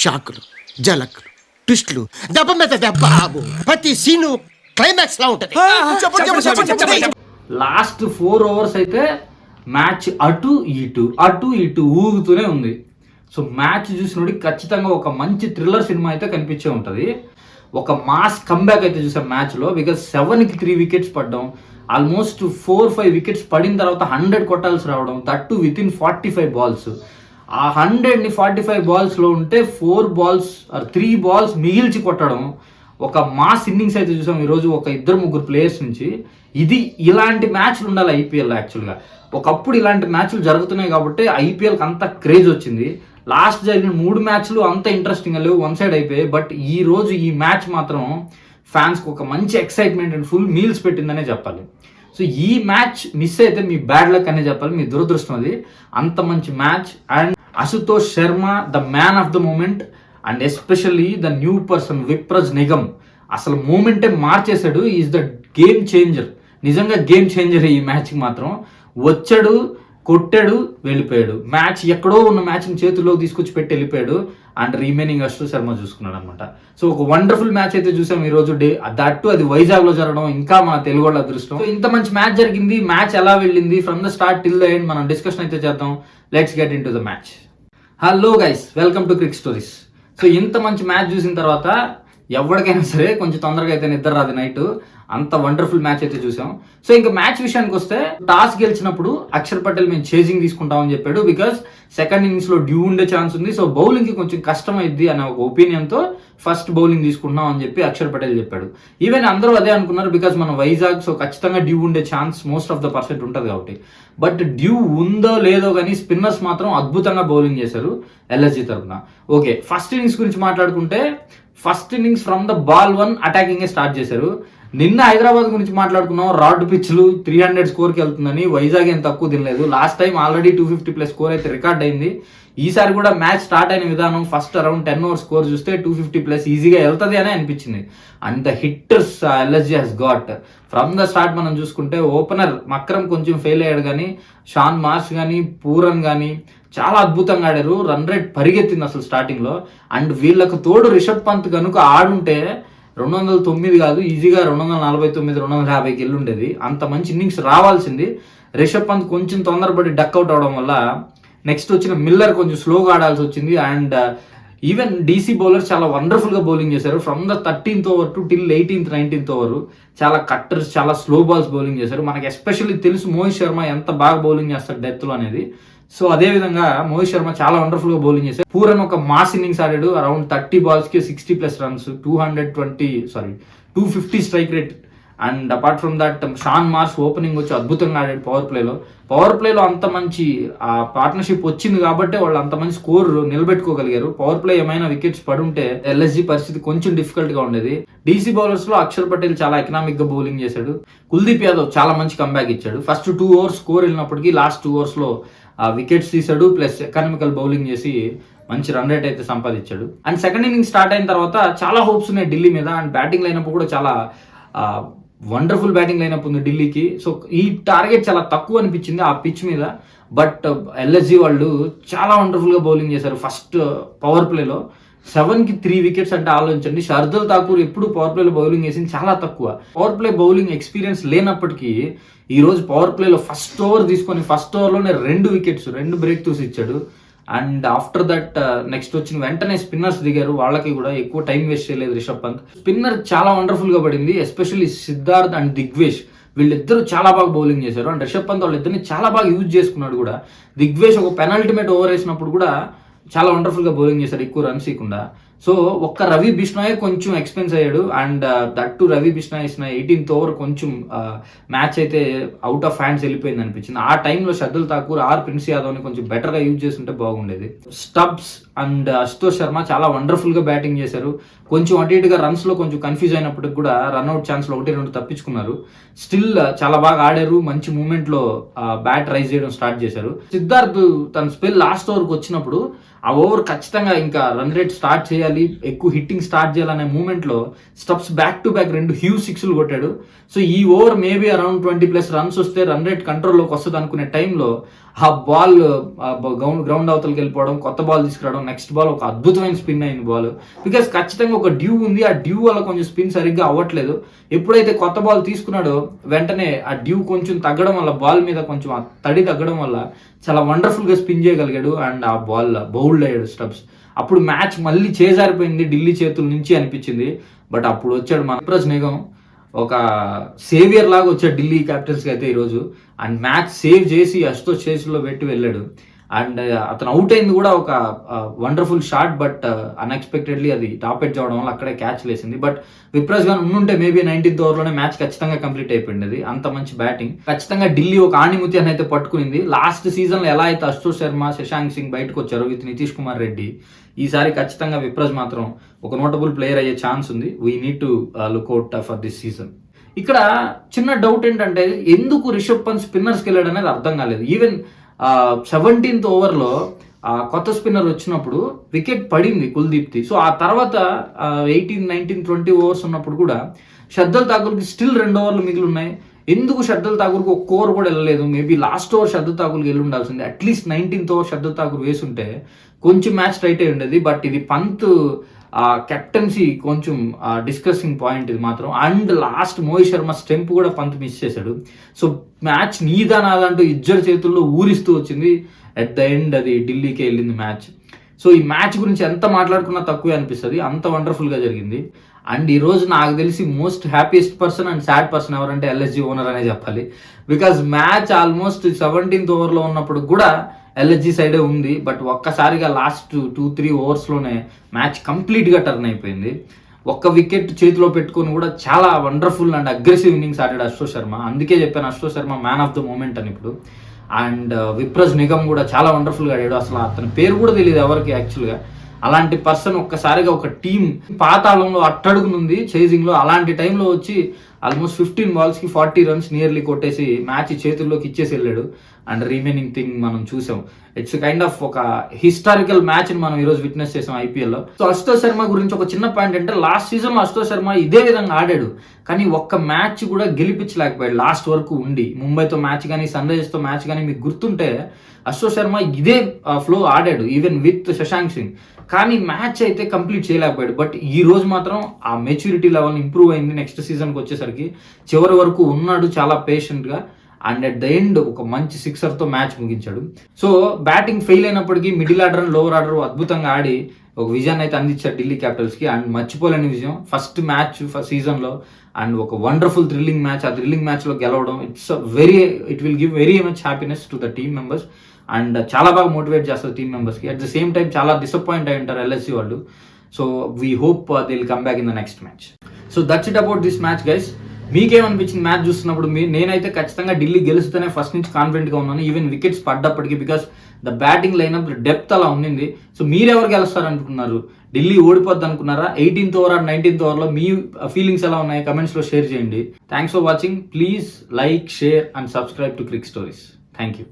షాకులు, జలకులు, ట్విస్టులు, దెబ్బ మీద దెబ్బ, ప్రతి సీను క్లైమాక్స్ లా ఉంటది. లాస్ట్ 4 ఓవర్స్ అయితే మ్యాచ్ అటు ఇటు ఊగుతూనే ఉంది. సో మ్యాచ్ చూసినోడికి ఖచ్చితంగా ఒక మంచి థ్రిల్లర్ సినిమా అయితే కనిపించే ఉంటుంది. ఒక మాస్ కంబ్యాక్ అయితే చూసాం మ్యాచ్లో. బికాజ్ 7కి 3 వికెట్స్ పడ్డం, ఆల్మోస్ట్ 4-5 వికెట్స్ పడిన తర్వాత 100 కొట్టాల్సి రావడం, దట్టు వితిన్ 45 బాల్స్. ఆ 100ని 45 బాల్స్లో ఉంటే 3 బాల్స్ మిగిల్చి కొట్టడం ఒక మాస్ ఇన్నింగ్స్ అయితే చూసాం ఈరోజు ఒక 2-3 ప్లేయర్స్ నుంచి. ఇలాంటి మ్యాచ్లు ఉండాలి ఐపీఎల్. యాక్చువల్గా ఒకప్పుడు ఇలాంటి మ్యాచ్లు జరుగుతున్నాయి కాబట్టి ఐపీఎల్కి అంత క్రేజ్ వచ్చింది. లాస్ట్ జరిగిన 3 మ్యాచ్లు అంత ఇంట్రెస్టింగ్గా లేవు, వన్ సైడ్ అయిపోయాయి. బట్ ఈ మ్యాచ్ మాత్రం ఫ్యాన్స్కి ఒక మంచి ఎక్సైట్మెంట్ అండ్ ఫుల్ మీల్స్ పెట్టిందనే చెప్పాలి. సో ఈ మ్యాచ్ మిస్ అయితే మీ బ్యాడ్ లక్ అనే చెప్పాలి, మీ దురదృష్టం అది. అంత మంచి match. And Ashutosh Sharma the man of the moment, and especially the new person Vipraj Nigam అసలు మూమెంటే మార్చేశాడు. ఈజ్ ద గేమ్ చేంజర్, నిజంగా గేమ్ చేంజర్. ఈ మ్యాచ్కి మాత్రం వచ్చాడు, కొట్టాడు, వెళ్ళిపోయాడు. మ్యాచ్ ఎక్కడో ఉన్న మ్యాచ్ని చేతుల్లో తీసుకొచ్చి పెట్టి వెళ్ళిపోయాడు. అండ్ రిమైనింగ్ అశుతోష్ శర్మ చూసుకున్నాడు అనమాట. సో ఒక వండర్ఫుల్ మ్యాచ్ అయితే చూసాం ఈ రోజు. దట్టు అది వైజాగ్లో జరగడం ఇంకా మన తెలుగు వాళ్ళ అదృష్టం. సో ఇంత మంచి మ్యాచ్ జరిగింది. మ్యాచ్ ఎలా వెళ్ళింది from the start till the end మనం డిస్కషన్ అయితే చేద్దాం. Let's get in to the match. Hello guys, welcome to Crick stories. So ఇంత మంచి మ్యాచ్ చూసిన తర్వాత ఎవరికైనా సరే కొంచెం తొందరగా అయితే నిద్ర రాదు నైట్. అంత వండర్ఫుల్ మ్యాచ్ అయితే చూసాం. సో ఇంకా మ్యాచ్ విషయానికి వస్తే టాస్ గెలిచినప్పుడు అక్షర్ పటేల్ మేము చేజింగ్ తీసుకుంటామని చెప్పాడు. బికాస్ సెకండ్ ఇన్నింగ్స్లో డ్యూ ఉండే ఛాన్స్ ఉంది. సో బౌలింగ్కి కొంచెం కష్టం అయింది అనే ఒక ఒపీనియన్తో ఫస్ట్ బౌలింగ్ తీసుకుంటున్నాం అని చెప్పి అక్షర్ పటేల్ చెప్పాడు. ఈవెన్ అందరూ అదే అనుకున్నారు. బికాస్ మనం వైజాగ్, సో ఖచ్చితంగా డ్యూ ఉండే chance most of the percent ఉంటుంది కాబట్టి. బట్ డ్యూ ఉందో లేదో కానీ స్పిన్నర్స్ మాత్రం అద్భుతంగా బౌలింగ్ చేశారు ఎల్ఎస్జీ తరఫున. ఓకే, ఫస్ట్ ఇన్నింగ్స్ గురించి మాట్లాడుకుంటే first innings from the ball 1 attacking start చేశారు. నిన్న హైదరాబాద్ గురించి మాట్లాడుకున్నాం. రాడ్ పిచ్లు 300 స్కోర్కి వెళ్తుందని. వైజాగ్ ఏం తక్కువ తినలేదు. లాస్ట్ టైం ఆల్రెడీ 250+ స్కోర్ అయితే రికార్డ్ అయింది. ఈసారి కూడా మ్యాచ్ స్టార్ట్ అయిన విధానం ఫస్ట్ అరౌండ్ 10 ఓవర్ స్కోర్ చూస్తే 250+ ఈజీగా వెళ్తుంది అని అనిపించింది. And the hitters LSG he's got from the start. మనం చూసుకుంటే ఓపెనర్ మక్రమ్ కొంచెం ఫెయిల్ అయ్యాడు, కానీ షాన్ మార్ష్ కానీ పూరన్ కానీ చాలా అద్భుతంగా ఆడారు. రన్ రేట్ పరిగెత్తింది అసలు స్టార్టింగ్లో. అండ్ వీళ్ళకు తోడు రిషబ్ పంత్ కనుక ఆడుంటే 209 కాదు, ఈజీగా 249, 250కి వెళ్ళుండేది. అంత మంచి ఇన్నింగ్స్ రావాల్సింది. రిషబ్ పంత్ కొంచెం తొందరపడి డక్అవుట్ అవడం వల్ల నెక్స్ట్ వచ్చిన మిల్లర్ కొంచెం స్లోగా ఆడాల్సి వచ్చింది. అండ్ ఈవెన్ డీసీ బౌలర్స్ చాలా వండర్ఫుల్గా బౌలింగ్ చేశారు. From the 13th over to till 18th, 19th over చాలా కట్టర్స్, చాలా స్లో బాల్స్ బౌలింగ్ చేశారు. మనకి ఎస్పెషల్లీ తెలుసు మోహిత్ శర్మ ఎంత బాగా బౌలింగ్ చేస్తాడు డెత్లో అనేది. సో అదేవిధంగా మోహిత్ శర్మ చాలా వండర్ఫుల్గా బౌలింగ్ చేశారు. పూరన్ ఒక మాస్ ఇన్నింగ్స్ ఆడాడు. Around 30 బాల్స్కి 60+ runs, 250 strike rate. And apart from that Shaun Marsh opening వచ్చి అద్భుతంగా ఆడాడు పవర్ ప్లేలో అంత మంచి పార్ట్నర్షిప్ వచ్చింది కాబట్టి వాళ్ళు అంత మంచి స్కోర్ నిలబెట్టుకోగలిగారు. పవర్ ప్లే ఏమైనా వికెట్స్ పడుంటే ఎల్ఎస్జీ పరిస్థితి కొంచెం డిఫికల్ట్ గా ఉండేది. డీసీ బౌలర్స్ లో అక్షర్ పటేల్ చాలా ఎకనామిక్ గా బౌలింగ్ చేశాడు. కుల్దీప్ యాదవ్ చాలా మంచి కంబ్యాక్ ఇచ్చాడు. ఫస్ట్ 2 ఓవర్స్ స్కోర్ వెళ్ళినప్పటికీ లాస్ట్ 2 ఓవర్స్ లో వికెట్స్ తీశాడు, ప్లస్ ఎకనామికల్ బౌలింగ్ చేసి మంచి రన్ రేట్ అయితే సంపాదించాడు. అండ్ సెకండ్ ఇన్నింగ్ స్టార్ట్ అయిన తర్వాత చాలా హోప్స్ ఉన్నాయి ఢిల్లీ మీద. అండ్ బ్యాటింగ్ లైనప్ కూడా చాలా వండర్ఫుల్ బ్యాటింగ్ లైనప్ ఉంది ఢిల్లీకి. సో ఈ టార్గెట్ చాలా తక్కువ అనిపించింది ఆ పిచ్ మీద. బట్ ఎల్ఎస్జీ వాళ్ళు చాలా వండర్ఫుల్గా బౌలింగ్ చేశారు. ఫస్ట్ పవర్ ప్లేలో 7కి 3 వికెట్స్ అంటే ఆలోచించండి. షర్దుల్ ఠాకూర్ ఎప్పుడు పవర్ ప్లేలో బౌలింగ్ చేసింది చాలా తక్కువ. పవర్ ప్లే బౌలింగ్ ఎక్స్పీరియన్స్ లేనప్పటికీ ఈ రోజు పవర్ ప్లేలో ఫస్ట్ ఓవర్ తీసుకొని ఫస్ట్ ఓవర్లోనే 2 వికెట్స్, 2 బ్రేక్ త్రూస్ ఇచ్చాడు. అండ్ ఆఫ్టర్ దట్ నెక్స్ట్ వచ్చిన వెంటనే స్పిన్నర్స్ దిగారు. వాళ్ళకి కూడా ఎక్కువ టైం వేస్ట్ చేయలేదు రిషబ్ పంత్. స్పిన్నర్ చాలా వండర్ఫుల్గా పడింది. ఎస్పెషల్లీ సిద్ధార్థ్ అండ్ దిగ్వేష్ వీళ్ళిద్దరూ చాలా బాగా బౌలింగ్ చేశారు. అండ్ రిషబ్ పంత్ వాళ్ళిద్దరిని చాలా బాగా యూజ్ చేసుకున్నాడు కూడా. దిగ్వేష్ ఒక పెనల్టిమేట్ ఓవర్ వేసినప్పుడు కూడా చాలా వండర్ఫుల్గా బౌలింగ్ చేశారు ఎక్కువ రన్స్ ఇవ్వకుండా. సో ఒక్క రవి బిష్నాయ్ కొంచెం ఎక్స్పెన్స్ అయ్యాడు. అండ్ దట్టు రవి బిష్నాయ్ ఇచ్చిన 18th ఓవర్ కొంచెం మ్యాచ్ అయితే అవుట్ ఆఫ్ హ్యాండ్స్ వెళ్ళిపోయింది అనిపించింది. ఆ టైంలో షర్దుల్ ఠాకూర్ ప్రిన్స్ యాదవ్ని కొంచెం బెటర్గా యూజ్ చేస్తుంటే బాగుండేది. స్టబ్స్ అండ్ అశుతోష్ శర్మ చాలా వండర్ఫుల్గా బ్యాటింగ్ చేశారు. కొంచెం అటు ఇటుగా రన్స్లో కొంచెం కన్ఫ్యూజ్ అయినప్పటికి కూడా రన్అట్ ఛాన్స్లో 1-2 తప్పించుకున్నారు. స్టిల్ చాలా బాగా ఆడారు. మంచి మూమెంట్లో బ్యాట్ రైజ్ చేయడం స్టార్ట్ చేశారు. సిద్ధార్థ్ తన స్పెల్ లాస్ట్ ఓవర్కి వచ్చినప్పుడు ఆ ఓవర్ ఖచ్చితంగా ఇంకా రన్ రేట్ స్టార్ట్ చేయాలి, ఎక్కువ హిట్టింగ్ స్టార్ట్ చేయాలనే మూమెంట్లో Stubbs back to back 2 huge సిక్స్లు కొట్టాడు. సో ఈ ఓవర్ మేబీ అరౌండ్ 20+ రన్స్ వస్తే రన్ రేట్ కంట్రోల్లోకి వస్తుంది అనుకునే టైంలో ఆ బాల్ గ్రౌండ్ అవతలకి వెళ్ళిపోవడం, కొత్త బాల్ తీసుకురావడం, నెక్స్ట్ బాల్ ఒక అద్భుతమైన స్పిన్ అయింది బాల్. బికాస్ ఖచ్చితంగా ఒక డ్యూ ఉంది, ఆ డ్యూ వల్ల కొంచెం స్పిన్ సరిగ్గా అవ్వట్లేదు. ఎప్పుడైతే కొత్త బాల్ తీసుకున్నాడో వెంటనే ఆ డ్యూ కొంచెం తగ్గడం వల్ల, బాల్ మీద కొంచెం ఆ తడి తగ్గడం వల్ల చాలా వండర్ఫుల్గా స్పిన్ చేయగలిగాడు అండ్ ఆ బాల్ బౌల్డ్ అయ్యాడు స్టబ్స్. అప్పుడు మ్యాచ్ మళ్ళీ చేజారిపోయింది ఢిల్లీ చేతుల నుంచి అనిపించింది. బట్ అప్పుడు వచ్చాడు మన విప్రజ్ నిగమ్, ఒక సేవియర్ లాగా వచ్చాడు ఢిల్లీ క్యాపిటల్స్కి అయితే ఈరోజు. అండ్ మ్యాచ్ సేవ్ చేసి అశుతోష్ చేతిలో పెట్టి వెళ్ళాడు. అండ్ అతను అవుట్ అయింది కూడా ఒక వండర్ఫుల్ షాట్, బట్ అన్ఎక్స్పెక్టెడ్లీ అది టాప్ ఎడ్జ్ అవడం వల్ల అక్కడే క్యాచ్ లేసింది. బట్ విప్రజ్ గాన్ ఉండుంటే మేబీ 19th ఓవర్లోనే మ్యాచ్ ఖచ్చితంగా కంప్లీట్ అయిపోయింది. అంత మంచి బ్యాటింగ్. ఖచ్చితంగా ఢిల్లీ ఒక ఆణిముత్య అని అయితే పట్టుకునింది. లాస్ట్ సీజన్లో ఎలా అయితే అశుతోష్ శర్మ, శశాంక్ సింగ్ బయటకు వచ్చారు విత్ నితీష్ కుమార్ రెడ్డి, ఈసారి ఖచ్చితంగా విప్రజ్ మాత్రం ఒక నోటబుల్ ప్లేయర్ అయ్యే ఛాన్స్ ఉంది. We need to look out for this season. ఇక్కడ చిన్న డౌట్ ఏంటంటే ఎందుకు రిషబ్ పంత్ స్పిన్నర్స్కి వెళ్ళాడు అనేది అర్థం కాలేదు. ఈవెన్ 17th ఓవర్లో కొత్త స్పిన్నర్ వచ్చినప్పుడు వికెట్ పడింది కుల్దీప్ది. సో ఆ తర్వాత 18, 19, 20 ఓవర్స్ ఉన్నప్పుడు కూడా షర్దుల్ ఠాకూర్కి స్టిల్ 2 ఓవర్లు మిగిలి ఉన్నాయి. ఎందుకు షర్దుల్ ఠాకూర్కి ఒక్క ఓవర్ కూడా వెళ్ళలేదు? మేబీ లాస్ట్ ఓవర్ షర్దుల్ ఠాకూర్కి వెళ్ళి ఉండాల్సిందే. At least 19th over Shardul Thakur వేసుంటే కొంచెం మ్యాచ్ టైట్ అయి ఉండేది. బట్ ఇది పంత్ కెప్టెన్సీ కొంచెం డిస్కసింగ్ పాయింట్ ఇది మాత్రం. And last Mohit Sharma stump కూడా పంత్ మిస్ చేశాడు. సో మ్యాచ్ నీదా నాదంటూ ఇద్దరు చేతుల్లో ఊరిస్తూ వచ్చింది. అట్ ద ఎండ్ అది ఢిల్లీకి వెళ్ళింది మ్యాచ్. సో ఈ మ్యాచ్ గురించి ఎంత మాట్లాడుకున్నా తక్కువే అనిపిస్తుంది, అంత వండర్ఫుల్గా జరిగింది. అండ్ ఈరోజు నాకు తెలిసి most happiest person and sad person ఎవరంటే ఎల్ఎస్జీ ఓనర్ అనే చెప్పాలి. బికాజ్ మ్యాచ్ ఆల్మోస్ట్ 17th ఓవర్లో ఉన్నప్పుడు కూడా ఎల్ఎస్జీ సైడే ఉంది. బట్ ఒక్కసారిగా లాస్ట్ 2-3 ఓవర్స్లోనే మ్యాచ్ కంప్లీట్గా టర్న్ అయిపోయింది. ఒక్క వికెట్ చేతిలో పెట్టుకొని కూడా చాలా వండర్ఫుల్ అండ్ అగ్రెసివ్ ఇన్నింగ్స్ ఆడాడు అశుతోష్ శర్మ. అందుకే చెప్పాను Ashutosh Sharma man of the moment అని ఇప్పుడు. అండ్ విప్రజ్ నిగమ్ కూడా చాలా వండర్ఫుల్గా ఆడాడు. అసలు అతని పేరు కూడా తెలియదు ఎవరికి యాక్చువల్గా. అలాంటి పర్సన్ ఒక్కసారిగా ఒక టీం పాతాళంలో అట్టడుగునుంది చేజింగ్లో, అలాంటి టైంలో వచ్చి ఆల్మోస్ట్ 15 balls కి 40 runs నియర్లీ కొట్టేసి మ్యాచ్ చేతుల్లోకి ఇచ్చేసి వెళ్ళాడు. అండ్ రిమైనింగ్ థింగ్ మనం చూసాం. ఇట్స్ కైండ్ ఆఫ్ ఒక హిస్టారికల్ మ్యాచ్ ని మనం ఈరోజు విట్నెస్ చేసాం ఐపీఎల్లో. సో అశుతోష్ శర్మ గురించి ఒక చిన్న పాయింట్ అంటే లాస్ట్ సీజన్లో అశుతోష్ శర్మ ఇదే విధంగా ఆడాడు, కానీ ఒక్క మ్యాచ్ కూడా గెలిపించలేకపోయాడు లాస్ట్ వరకు ఉండి. ముంబైతో మ్యాచ్ కానీ సన్ రైజర్స్తో మ్యాచ్ కానీ మీకు గుర్తుంటే అశుతోష్ శర్మ ఇదే ఫ్లో ఆడాడు ఈవెన్ విత్ శశాంక్ సింగ్, కానీ మ్యాచ్ అయితే కంప్లీట్ చేయలేకపోయాడు. బట్ ఈ రోజు మాత్రం ఆ మెచ్యూరిటీ లెవెల్ ఇంప్రూవ్ అయింది. నెక్స్ట్ సీజన్కి వచ్చేసరికి చివరి వరకు ఉన్నాడు చాలా పేషెంట్గా. అండ్ అట్ ద ఎండ్ ఒక మంచి సిక్సర్తో మ్యాచ్ ముగించాడు. సో బ్యాటింగ్ ఫెయిల్ అయినప్పటికీ middle order and lower order అద్భుతంగా ఆడి ఒక విజయాన్ని అయితే అందించారు ఢిల్లీ క్యాపిటల్స్కి. అండ్ మర్చిపోలేని విజయం, ఫస్ట్ మ్యాచ్ సీజన్లో అండ్ ఒక వండర్ఫుల్ థ్రిల్లింగ్ మ్యాచ్. ఆ థ్రిల్లింగ్ మ్యాచ్లో గెలవడం it will give very much happiness to the team members. And చాలా బాగా మోటివేట్ చేస్తారు టీమ్ మెంబర్స్కి. అట్ ద సేమ్ టైం చాలా డిసప్పాయింట్ అయి ఉంటారు ఎల్ఎస్సీ వాళ్ళు. So we hope they will come back in the next match. So that's it about this match guys. మీకేమనిపించింది match చూస్తున్నప్పుడు? నేనైతే ఖచ్చితంగా ఢిల్లీ గెలుస్తూనే ఫస్ట్ నుంచి కాన్ఫిడెంట్గా ఉన్నాను, ఈవెన్ వికెట్స్ పడ్డప్పటికీ, because the batting lineup depth అలా ఉండింది. సో మీరెవరు గెలుస్తారు అనుకున్నారు? ఢిల్లీ ఓడిపోద్ది అనుకున్నారా? 18th ఓవర్ ఆర్ 19th ఓవర్లో మీ ఫీలింగ్స్ ఎలా ఉన్నాయి కమెంట్స్లో షేర్ చేయండి. Thanks for watching. Please like, share and subscribe to Crick stories. Thank you.